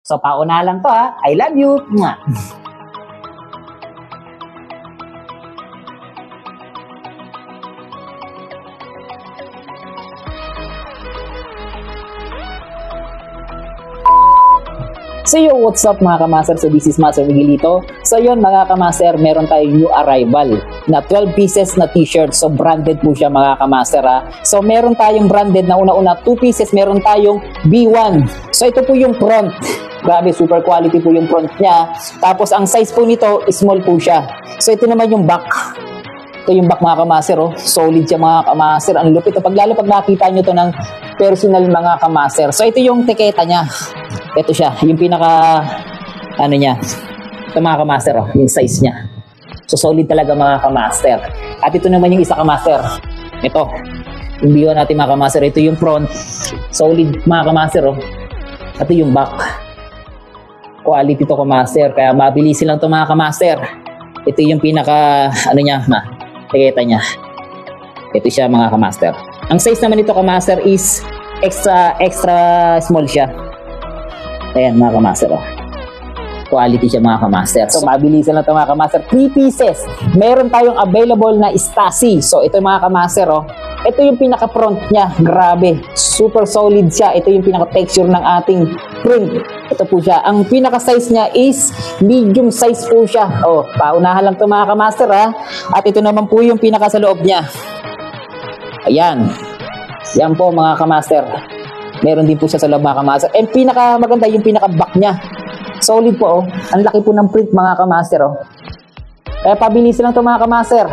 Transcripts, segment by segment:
So, pauna lang to ha. I love you. Mwah. So yo, what's up mga kamaster? So this is Master Miguelito. So yun mga kamaster, meron tayong new arrival na 12 pieces na t-shirt. So branded po siya mga kamaster ha. So meron tayong branded na una-una 2 pieces, meron tayong B1. So ito po yung front. Grabe, super quality po yung front niya. Tapos ang size po nito, small po siya. So ito naman yung back. Ito yung back mga kamaster, oh. Solid siya mga kamaster. Ang lupit. Lalo pag nakita nyo to ng personal mga kamaster. So ito yung tiketa niya. Ito siya, yung pinaka ano niya. Ito mga kamaster, oh, yung size niya. So solid talaga mga kamaster. At ito naman yung isa kamaster. Ito. Yung B1 natin mga kamaster. Ito yung front. Solid mga kamaster, oh. Ito yung back. Quality to kamaster. Kaya mabilisin lang to mga kamaster. Ito yung pinaka ano niya, tiketa niya. Ito siya mga kamaster. Ang size naman nito kamaster is extra small siya. Ayan mga kamaster, oh. Quality siya mga kamaster. So mabilisan lang ito mga kamaster. 3 pieces. Meron tayong available na Stasi. So ito mga kamaster, oh. Ito yung pinaka front niya. Grabe. Super solid siya. Ito yung pinaka texture ng ating print. Ito po siya. Ang pinaka size niya is medium size po siya. Oh, paunahan lang ito mga kamaster ha. At ito naman po yung pinaka sa loob niya. Ayan. Yan po mga kamaster. Meron din po siya sa loob mga kamaster. And pinaka maganda yung pinaka back niya. Solid po, oh. Ang laki po ng print mga kamaster, oh. Kaya pabilisin lang ito mga kamaster.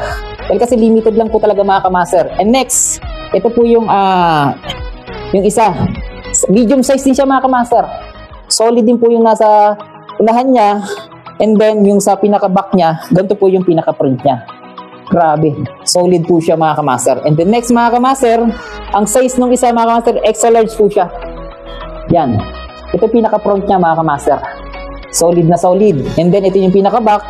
Dahil kasi limited lang po talaga mga kamaster. And next, ito po yung isa. Medium size din siya mga kamaster. Solid din po yung nasa unahan niya. And then yung sa pinaka back niya, ganito po yung pinaka print niya. Grabe. Solid po siya mga kamaster. And then next mga kamaster, ang size nung isa mga kamaster, extra large po siya. Yan. Ito pinaka front niya mga kamaster. Solid na solid. And then ito yung pinaka back.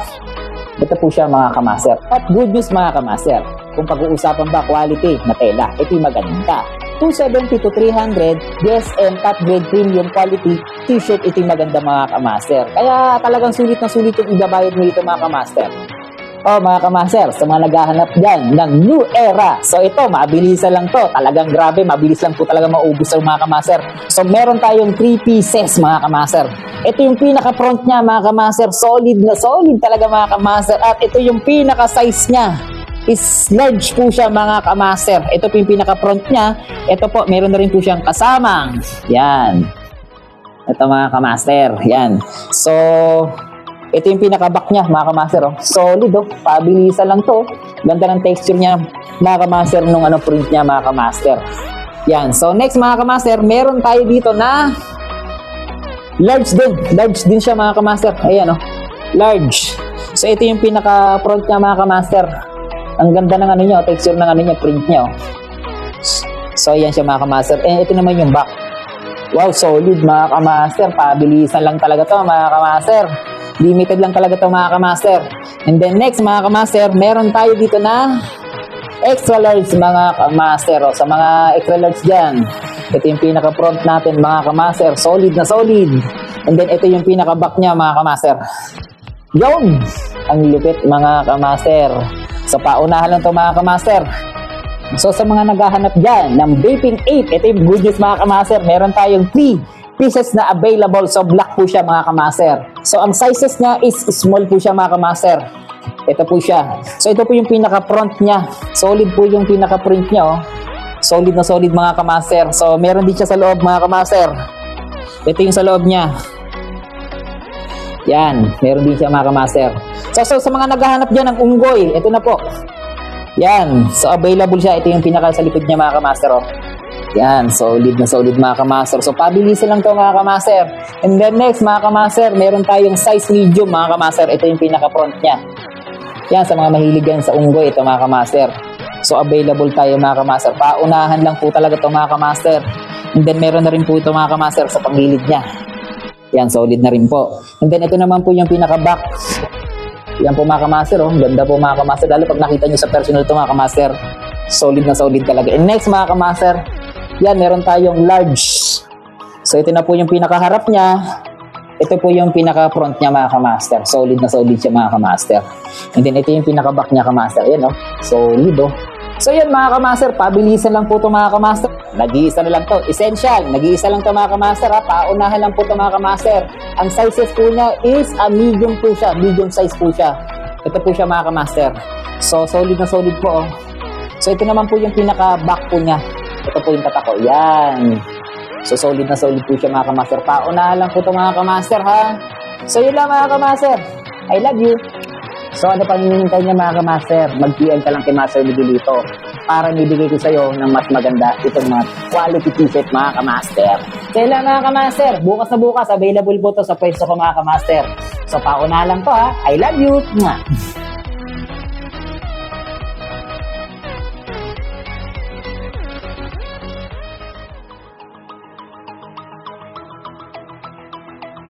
Ito po siya mga kamaster. At good news mga kamaster. Kung pag-uusapan ba quality na tela, ito yung maganda. 270 to 300 DSM top grade premium quality t-shirt, ito yung maganda mga kamaster. Kaya talagang sulit na sulit yung ibabayad mo ito mga kamaster. Oh mga kamaster, sa mga naghahanap dyan ng new era. So ito, mabilisan lang to. Talagang grabe, mabilis lang po talaga maubos sa mga kamaster. So meron tayong 3 pieces mga kamaster. Ito yung pinaka-front niya mga kamaster. Solid na solid talaga mga kamaster. At ito yung pinaka-size niya. Is large po siya mga kamaster. Ito po yung pinaka-front niya. Ito po, meron na rin po siyang kasamang. Yan. Ito mga kamaster. Yan. So ito yung pinaka-back niya, mga kamaster, oh. Solid, oh. Pabilisan lang to. Ganda ng texture niya, mga kamaster, nung print niya, mga kamaster. Yan. So, next, mga kamaster, meron tayo dito na large din. Large din siya, mga kamaster. Ayan, oh. Large. So, ito yung pinaka-front niya, mga kamaster. Ang ganda ng niya, texture ng print niya, oh. So, ayan siya, mga kamaster. Eh, ito naman yung back. Wow, solid, mga kamaster. Pabilisan lang talaga to, mga kamaster. Limited lang talaga ito mga kamaster. And then next mga kamaster, meron tayo dito na extra large mga kamaster. O, sa mga extra large dyan, ito yung pinaka-front natin mga kamaster. Solid na solid. And then ito yung pinaka-back niya mga kamaster. Yun! Ang lupit mga kamaster. So paunahan lang ito mga kamaster. So sa mga naghahanap dyan ng Vaping 8, ito yung good news mga kamaster. Meron tayong 3 pieces na available. So black po siya mga kamaster. So ang sizes niya is small po siya mga kamaster. Ito po siya. So ito po yung pinaka front niya. Solid po yung pinaka print niya, oh. Solid na solid mga kamaster. So meron din siya sa loob mga kamaster. Ito yung sa loob niya. Yan, meron din siya mga kamaster. So sa mga naghahanap dyan ng unggoy, ito na po. Yan, so available siya. Ito yung pinaka sa likod niya mga kamaster, oh. Yan, solid na solid mga kamaster. So pabilisan lang to mga kamaster. And then next mga kamaster, meron tayong size medium mga kamaster. Ito yung pinaka-front niya. Yan, sa mga mahilig yan sa unggoy, ito mga kamaster. So available tayo mga kamaster. Paunahan lang po talaga ito mga kamaster. And then meron na rin po ito mga kamaster sa panggilid niya. Yan, solid na rin po. And then ito naman po yung pinaka-back. Yan po mga kamaster, oh. Ganda po mga kamaster. Lalo pag nakita nyo sa personal ito mga kamaster, solid na solid talaga. And next mga kamaster, yan, meron tayong large. So ito na po yung pinakaharap niya. Ito po yung pinaka-front niya mga kamaster. Solid na solid siya mga kamaster. And then ito yung pinaka-back niya kamaster. Yan oh. Solid oh. So yan mga kamaster, pabilisan lang po ito mga kamaster. Nag-iisa na lang to. Essential, nag-iisa lang to mga kamaster ha. Paunahan lang po ito mga kamaster. Ang sizes po niya is medium po siya. Medium size po siya. Ito po siya mga kamaster. So solid na solid po oh. So ito naman po yung pinaka-back po niya. Ito po yung tatak ko. Yan. So solid na solid po siya mga kamaster. Paunahan lang po ito mga kamaster ha. So yun lang mga kamaster. I love you. So ano pang hinihintay niya mga kamaster? Mag-PM ka lang kay Master Miguelito para nibigay ko sa'yo ng mas maganda itong mga quality t-shirt mga kamaster. So yun lang mga kamaster. Bukas na bukas, available po to sa pwesto ko mga kamaster. So pauna lang to ha. I love you. Mwah.